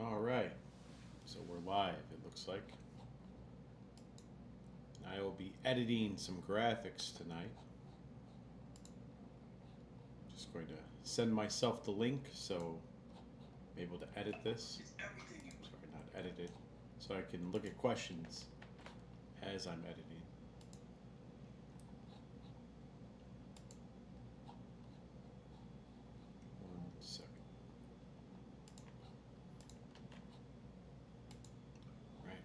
All right, so we're live, it looks like. I will be editing some graphics tonight. Just going to send myself the link so I'm able to edit this. Sorry, not edit it. So I can look at questions as I'm editing. One second. Right.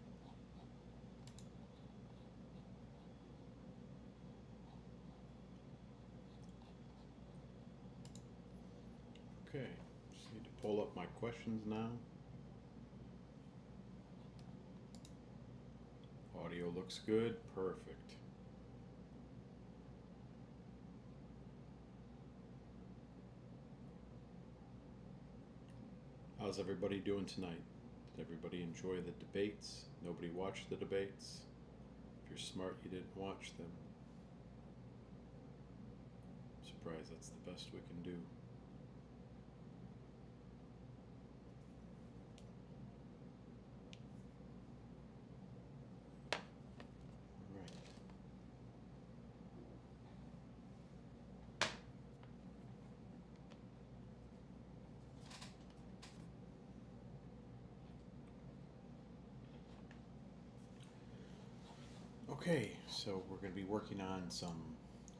Okay, just need to pull up my questions now. Audio looks good, perfect. How's everybody doing tonight? Did everybody enjoy the debates? Nobody watched the debates? If you're smart, you didn't watch them. I'm surprised that's the best we can do. Right. Okay, so we're going to be working on some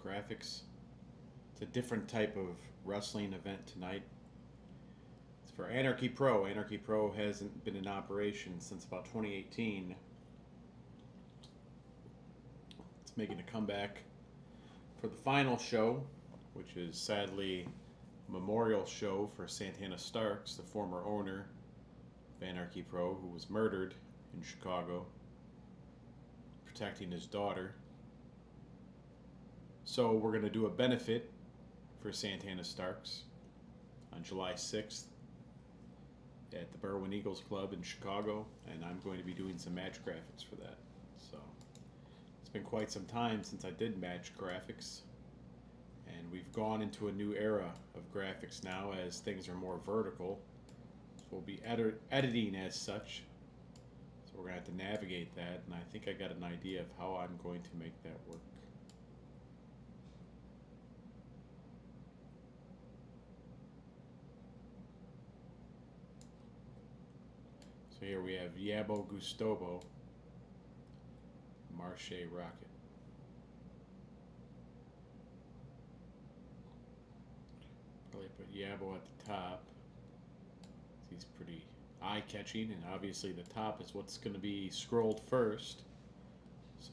graphics. It's a different type of wrestling event tonight. It's for Anarchy Pro. Anarchy Pro hasn't been in operation since about 2018. It's making a comeback for the final show, which is sadly a memorial show for Santana Starks, the former owner of Anarchy Pro, who was murdered in Chicago, protecting his daughter. So we're going to do a benefit for Santana Starks on July 6th at the Berwyn Eagles Club in Chicago, and I'm going to be doing some match graphics for that. So it's been quite some time since I did match graphics, and we've gone into a new era of graphics now as things are more vertical. So we'll be editing as such. So we're going to have to navigate that, and I think I got an idea of how I'm going to make that work. So here we have Yabo Gustobo, Marche Rocket. Probably put Yabo at the top. He's pretty eye-catching, and obviously the top is what's going to be scrolled first. So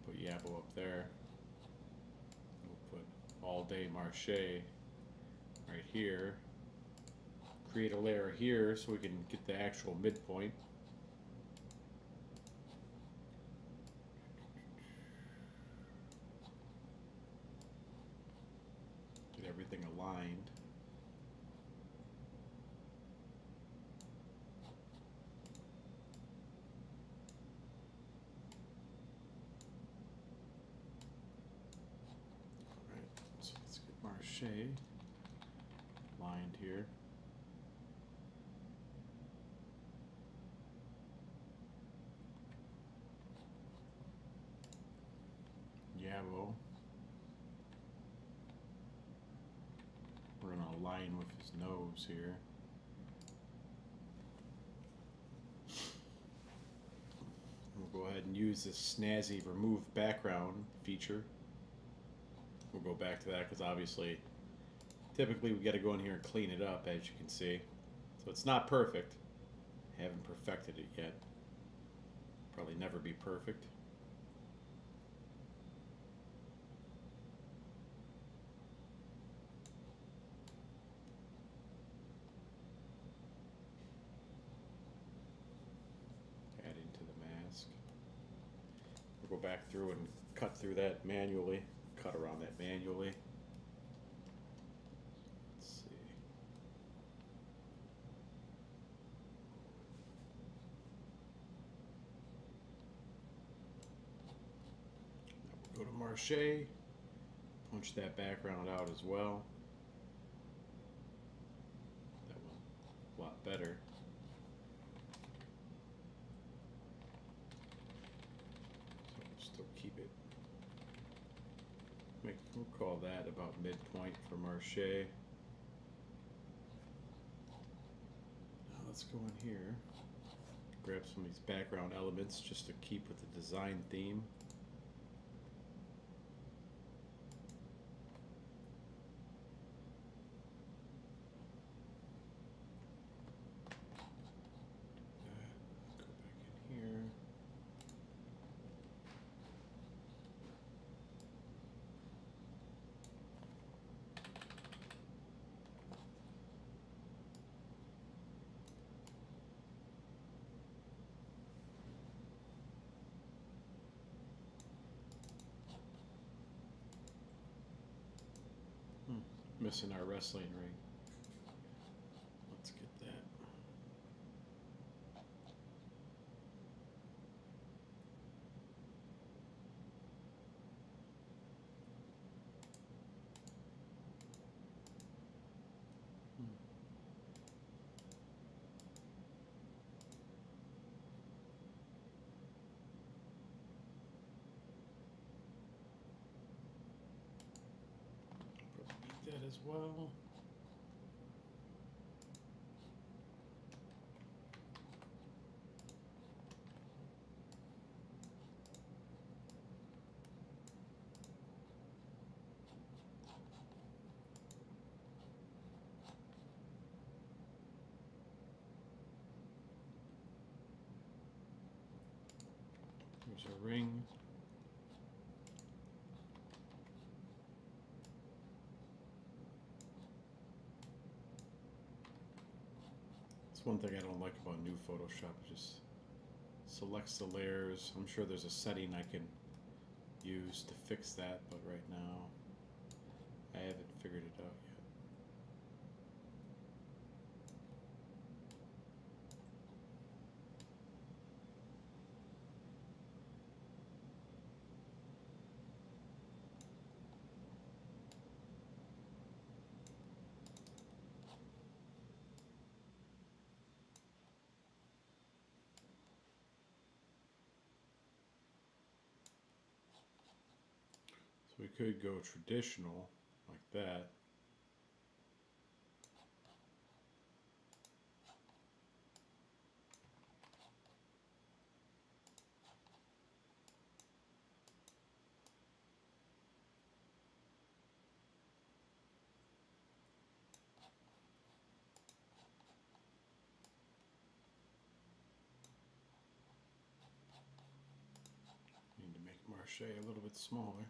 we'll put Yabo up there. We'll put All Day Marche right here. Create a layer here so we can get the actual midpoint. Get everything aligned. Alright, so let's get Marche lined here. Yabo. We're going to align with his nose here. We'll go ahead and use this snazzy remove background feature. We'll go back to that because obviously, typically we got to go in here and clean it up, as you can see. So it's not perfect. I haven't perfected it yet. Probably never be perfect. Add into the mask. We'll go back through and cut through that manually. Cut around that manually. Let's see. Now we'll go to Marche. Punch that background out as well. That one a lot better. we'll call that about midpoint for Marche. Now let's go in here, grab some of these background elements just to keep with the design theme. Go back in here. Missing our wrestling ring. Let's get that. That as well. There's a ring. One thing I don't like about new Photoshop, it just selects the layers. I'm sure there's a setting I can use to fix that, but right now I haven't figured it out yet. So we could go traditional like that. Need to make Marche a little bit smaller.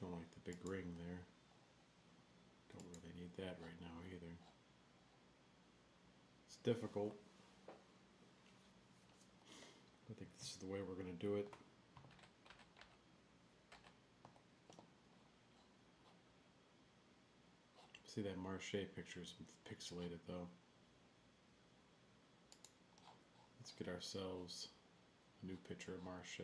Don't like the big ring there. Don't really need that right now either. It's difficult. I think this is the way we're going to do it. See, that Marche picture is pixelated though. Let's get ourselves a new picture of Marche.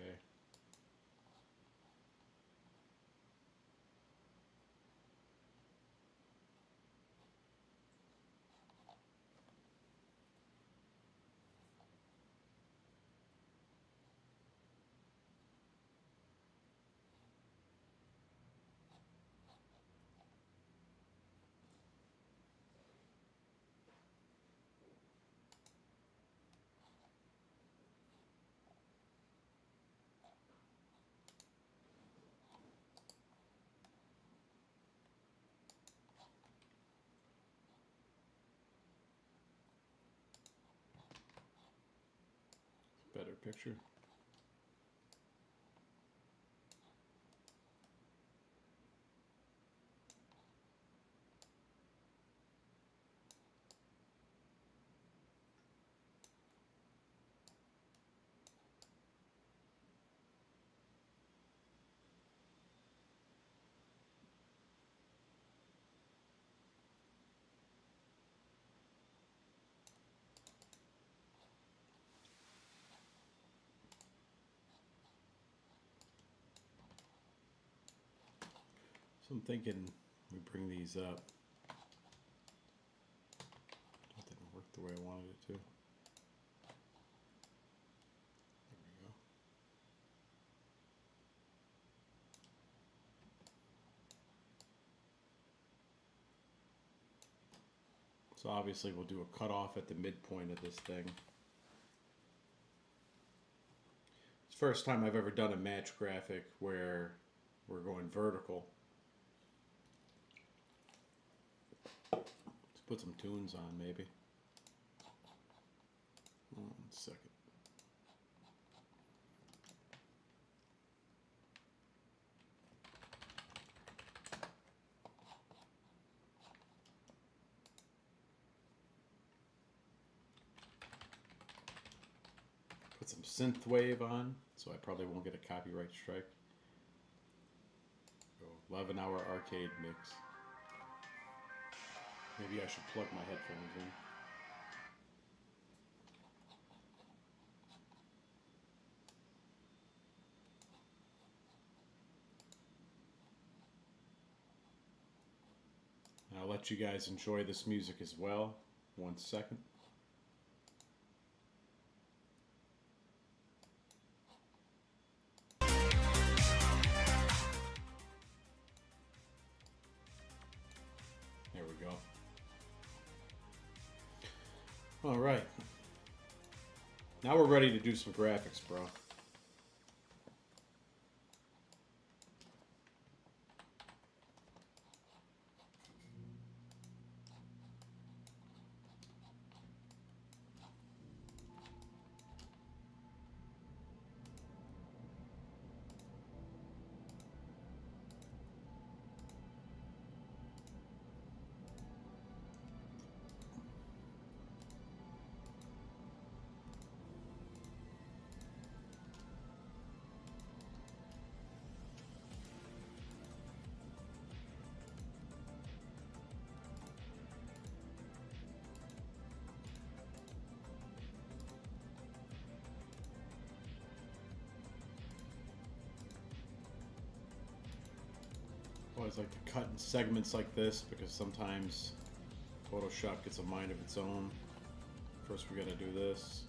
Better picture. So I'm thinking we bring these up. That didn't work the way I wanted it to. So obviously we'll do a cutoff at the midpoint of this thing. It's the first time I've ever done a match graphic where we're going vertical. Let's put some tunes on maybe. 1 second. Put some synth wave on, so I probably won't get a copyright strike. Go 11-hour arcade mix. Maybe I should plug my headphones in. And I'll let you guys enjoy this music as well. 1 second. There we go. All right. Now we're ready to do some graphics, bro. I always like to cut in segments like this because sometimes Photoshop gets a mind of its own. First we gotta do this.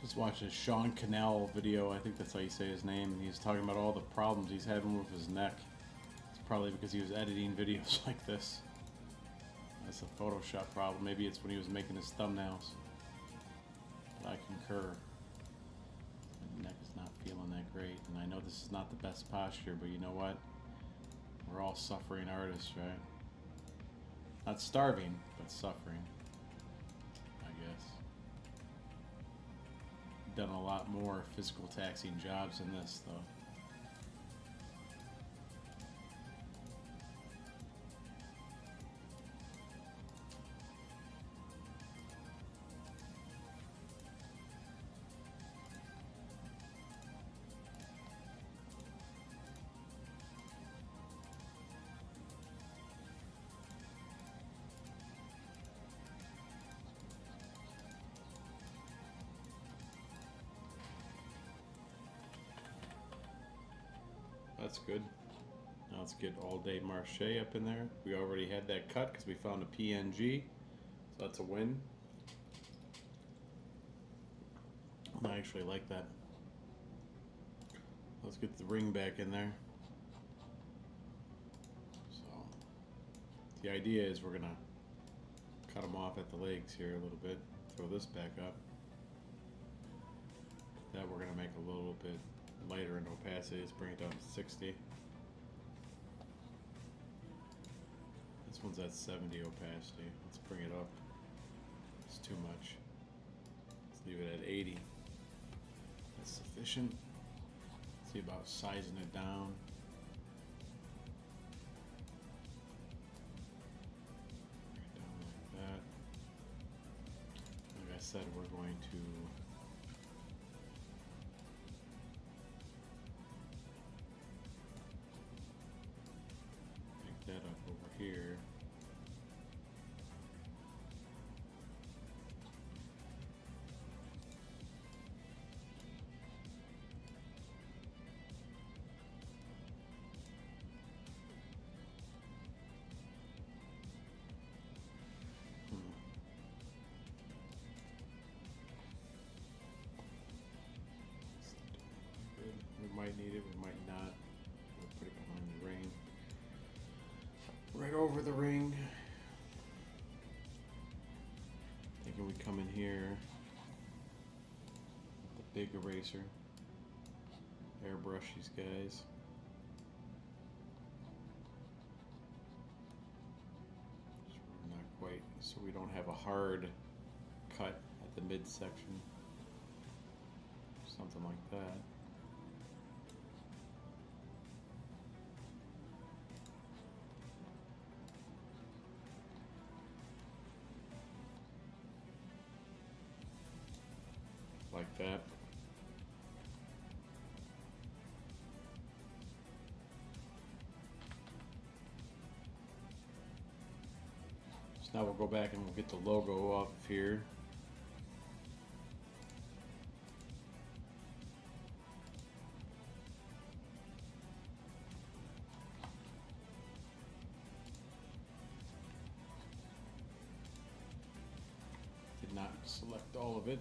Just watched a Sean Cannell video, I think that's how you say his name, and he's talking about all the problems he's having with his neck. It's probably because he was editing videos like this. That's a Photoshop problem. Maybe it's when he was making his thumbnails. But I concur. My neck is not feeling that great, and I know this is not the best posture, but you know what? We're all suffering artists, right? Not starving, but suffering, I guess. Done a lot more physical taxing jobs than this, though. That's good. Now let's get All Day Marche up in there. We already had that cut because we found a PNG, so that's a win. I actually like that. Let's get the ring back in there. So the idea is we're gonna cut them off at the legs here a little bit. Throw this back up. That we're gonna make a little bit lighter in opacity. Let's bring it down to 60. This one's at 70 opacity. Let's bring it up. It's too much. Let's leave it at 80. That's sufficient. See about sizing it down. Bring it down like that. Like I said, we're going to that up over here. We might need it, we might not. We'll put it behind the ring. Right over the ring. Thinking we come in here with the big eraser. Airbrush these guys. Not quite, so we don't have a hard cut at the midsection. Something like that. Like that. So now we'll go back and we'll get the logo off here. Did not select all of it.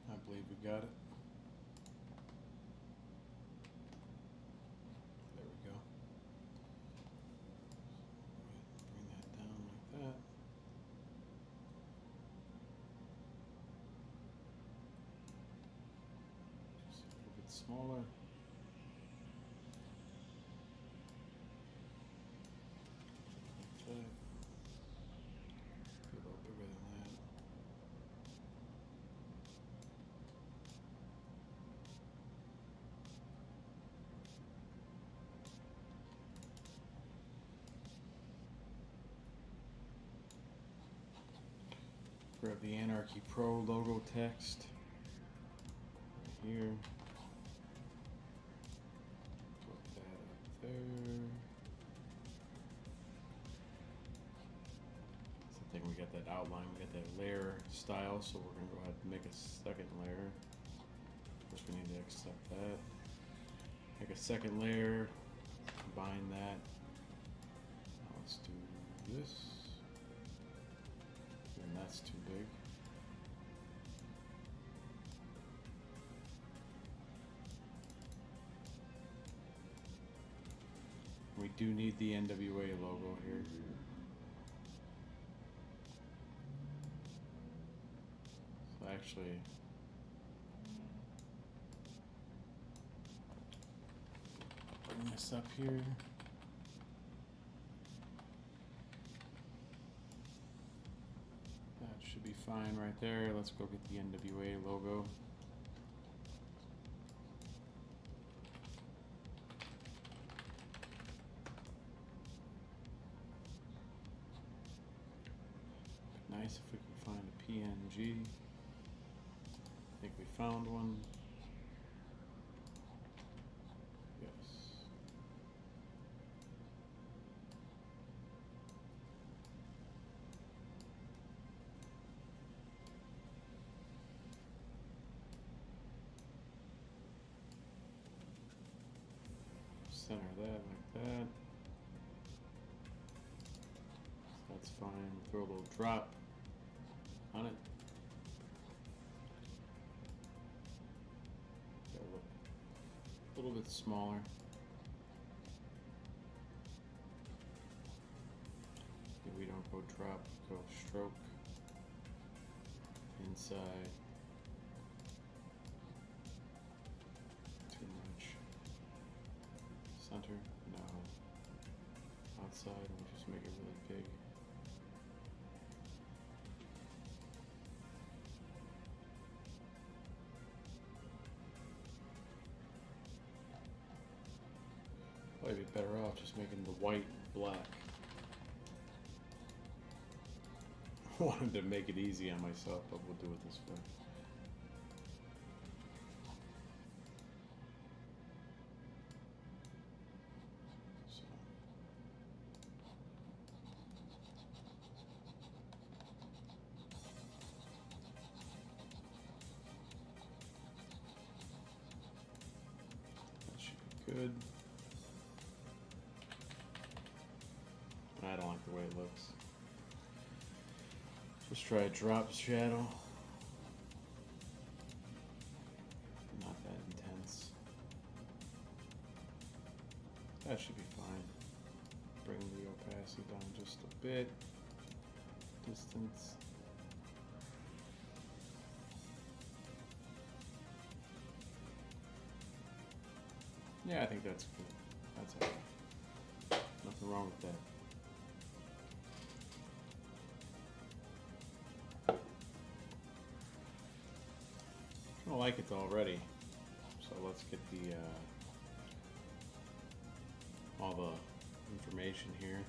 I believe we got it. There we go. Bring that down like that. Just a little bit smaller. Like that. A little bigger than that. Grab the Anarchy Pro logo text right here. Put that up there. So I think we got that outline, we got that layer style, so we're gonna go ahead and make a second layer. First we need to accept that. Make a second layer, combine that. Now let's do this. And that's too big. We do need the NWA logo here. So actually, bring this up here. That should be fine right there. Let's go get the NWA logo. Nice if we can find a PNG. I think we found one. Yes. Center that like that. That's fine. Throw a little drop on it. A little bit smaller. Maybe we don't go drop, go stroke. Inside. Too much. Center, no. Outside, we'll just make it really big. Probably be better off just making the white black. Wanted to make it easy on myself, but we'll do it this way. So. That should be good. I don't like the way it looks. Let's try a drop shadow. Not that intense. That should be fine. Bring the opacity down just a bit. Distance. Yeah, I think that's good. That's all right. Nothing wrong with that. I like it already, so let's get the all the information here.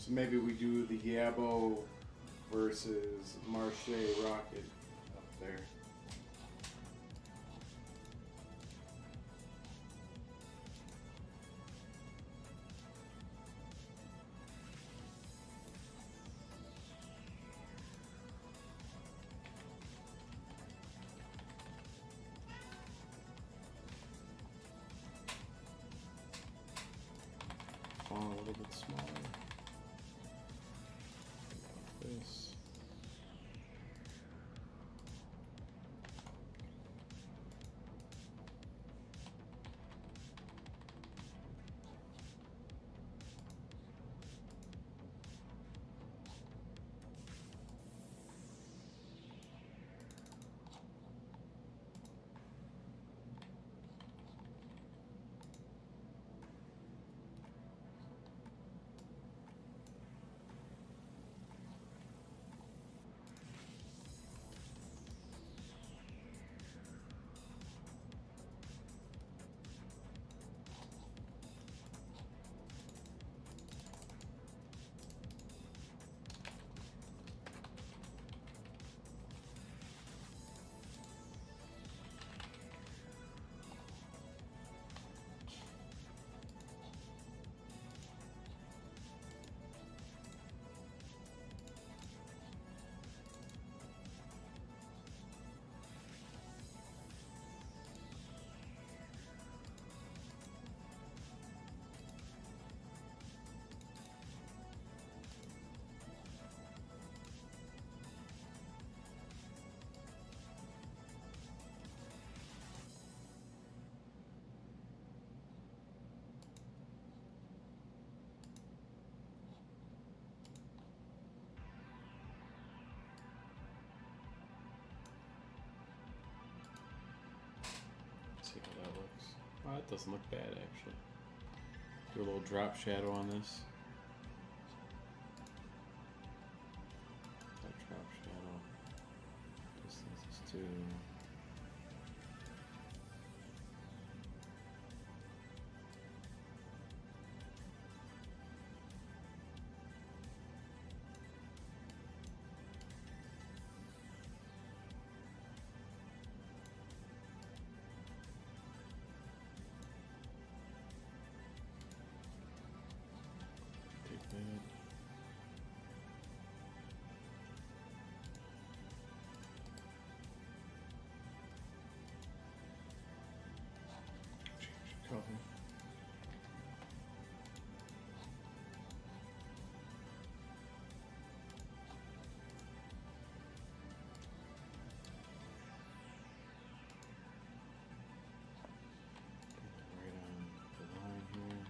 So maybe we do the Yabo versus Marche Rocket up there. Font a little bit smaller. Like this. See how that looks. Oh, that doesn't look bad actually. Do a little drop shadow on this. That drop shadow. Distance is 2. Take that. Change the color. Right on the line here.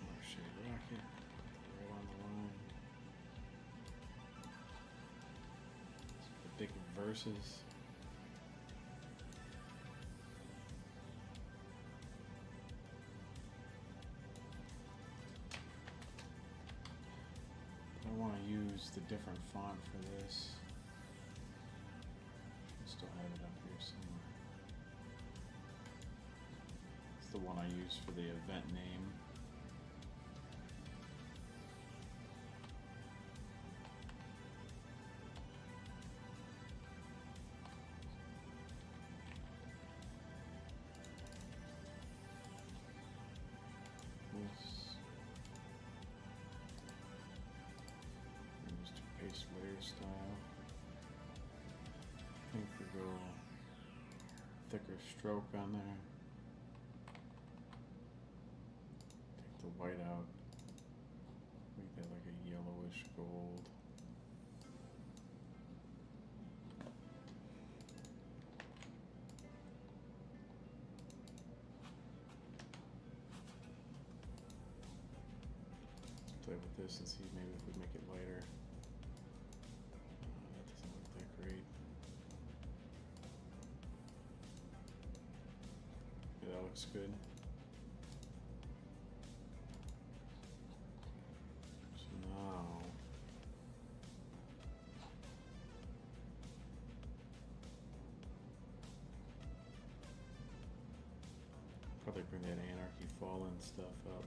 Marche Rocket. Right on the line. The big verses. I want to use the different font for this. I still have it up here somewhere. It's the one I use for the event name. This. Use to paste layer style. I think we go thicker stroke on there. Take the white out. Make that like a yellowish gold. Play with this and see maybe if we make it lighter. That doesn't look that great. Yeah, that looks good. So now they bring that Anarchy Fallen stuff up.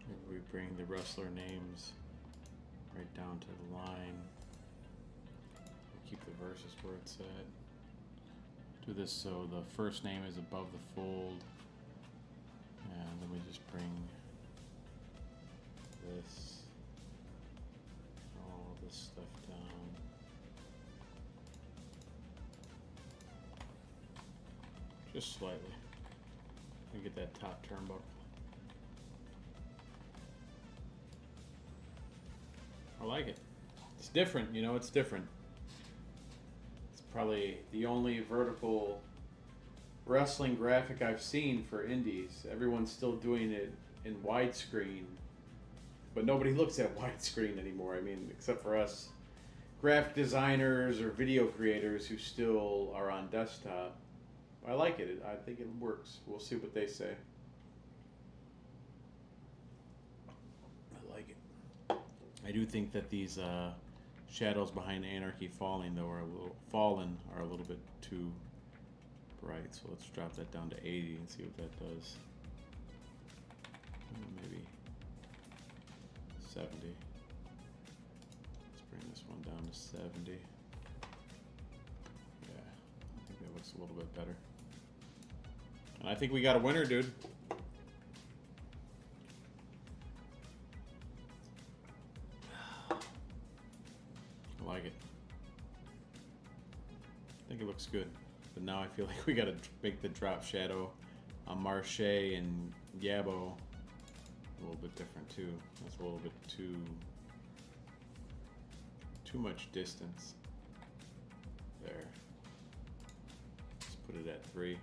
Maybe we bring the wrestler names right down to the line. Keep the verses where it's at. Do this so the first name is above the fold. And then we just bring this, all this stuff down. Just slightly. And get that top turnbuckle. I like it. It's different, you know, it's different. It's probably the only vertical wrestling graphic I've seen for indies. Everyone's still doing it in widescreen, but nobody looks at widescreen anymore. I mean, except for us graphic designers or video creators who still are on desktop. I like it. I think it works. We'll see what they say. I like it. I do think that these shadows behind Anarchy Falling though are a little bit too bright. So let's drop that down to 80 and see what that does. Maybe 70. Let's bring this one down to 70. Yeah, I think that looks a little bit better. And I think we got a winner, dude. I like it. I think it looks good. But now I feel like we gotta make the drop shadow on Marche and Yabo a little bit different too. That's a little bit too much distance. There. Let's put it at 3.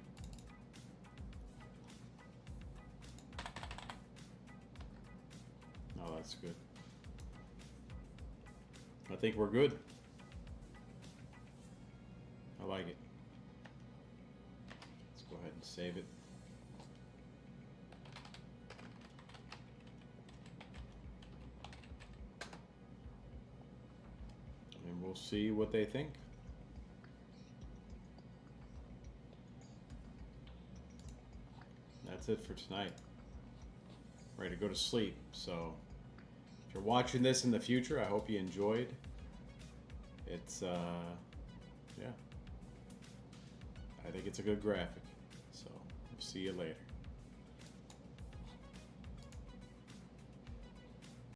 Oh, that's good. I think we're good. I like it. Let's go ahead and save it. And we'll see what they think. That's it for tonight. Ready to go to sleep. So if you're watching this in the future, I hope you enjoyed. It's yeah. I think it's a good graphic. So we'll see you later.